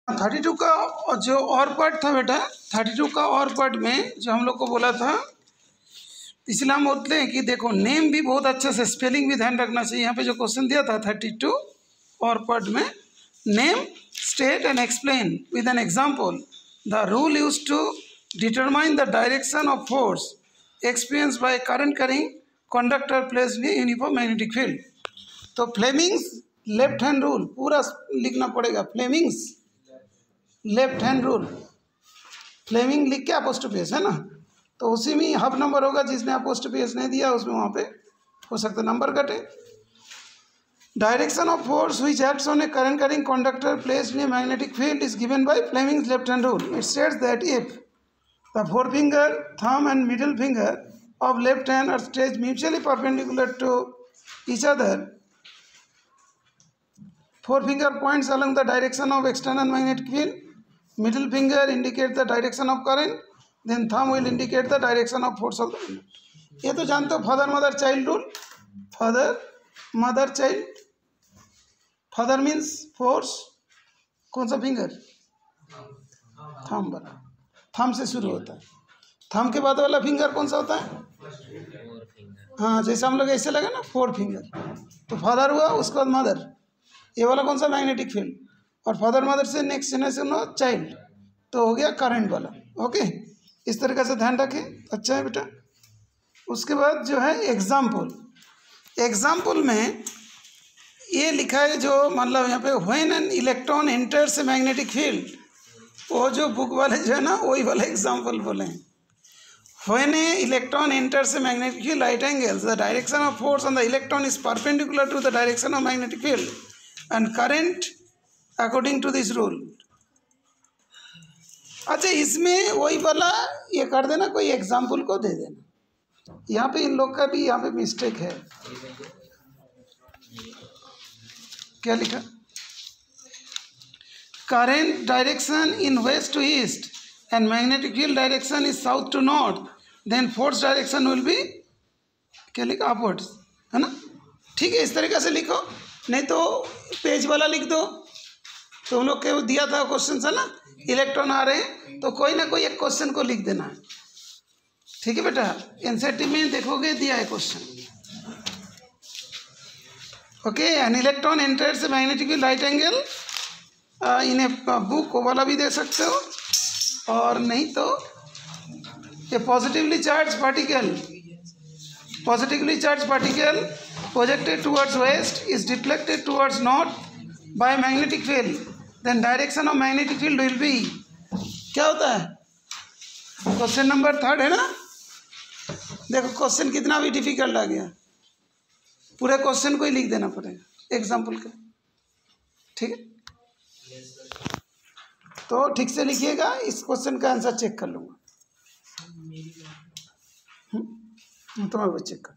32 का जो और पार्ट था बेटा, 32 का और पार्ट में जो हम लोग को बोला था, इसलिए हम बोलते हैं कि देखो नेम भी बहुत अच्छा से, स्पेलिंग भी ध्यान रखना चाहिए। यहाँ पे जो क्वेश्चन दिया था 32 और पार्ट में, name state and explain with an example the rule use to determine the direction of force experience by current carrying conductor placed in uniform magnetic field. तो फ्लेमिंग्स लेफ्ट हैंड रूल पूरा लिखना पड़ेगा। Fleming's left hand rule, Fleming लिख के apostrophe है ना, तो उसी में हाफ नंबर होगा। जिसने अपोस्ट्रोफी नहीं दिया उसमें वहाँ पे हो सकता है नंबर कटे। Direction of force which acts on A current carrying conductor placed in A magnetic field is given by Fleming's left hand rule. It states that if the forefinger, thumb and middle finger of left hand are stretched mutually perpendicular to each other, forefinger points along the direction of external magnetic field, middle finger indicates the direction of current, then thumb will indicate the direction of force of the magnet. ये तो जानते हो father mother child rule. Father mother child, father means force, कौन सा finger, thumb वाला, thumb से शुरू होता है। थंब के बाद वाला फिंगर कौन सा होता है, हाँ जैसे हम लोग ऐसे लगे ना फोर फिंगर, तो फादर हुआ, उसके बाद मदर, ये वाला कौन सा मैग्नेटिक फील्ड, और फादर मदर से नेक्स्ट जनरेशन हो चाइल्ड, तो हो गया करंट वाला। ओके, इस तरीके से ध्यान रखें, अच्छा है बेटा। उसके बाद जो है एग्जाम्पल, एग्जाम्पल में ये लिखा है जो मतलब यहाँ पे when an electron enters a magnetic field, वो जो बुक वाले जो है ना वही वाला एग्जाम्पल बोले हैं। When a electron enters a magnetic field right angles the direction of force on the electron is perpendicular to the direction of magnetic field and current according to this rule. अच्छा, इसमें वही वाला ये कर देना, कोई एग्जाम्पल को दे देना। यहाँ पे इन लोग का भी यहाँ पे मिस्टेक है। क्या लिखा, current direction in west to east and magnetic field direction is south to north, then force direction will be क्या लिखा, upwards, है ना। ठीक है, इस तरीके से लिखो, नहीं तो पेज वाला लिख दो। तो हम लोग के दिया था क्वेश्चन है ना, इलेक्ट्रॉन आ रहे हैं तो कोई ना कोई एक क्वेश्चन को लिख देना है। ठीक है बेटा, एनसीईआरटी में देखोगे दिया है question. Okay, an electron enters a magnetic field right angle in a book वाला भी दे सकते हो, और नहीं तो ये positively charge particle, positively charge particle projected towards west is deflected towards north by magnetic field, then direction of magnetic field will be, क्या होता है, क्वेश्चन नंबर 3 है ना। देखो क्वेश्चन कितना भी डिफिकल्ट आ गया, पूरे क्वेश्चन को ही लिख देना पड़ेगा एग्जाम्पल का। ठीक है, तो ठीक से लिखिएगा, इस क्वेश्चन का आंसर चेक कर लूँगा। तो मैं वो चेक कर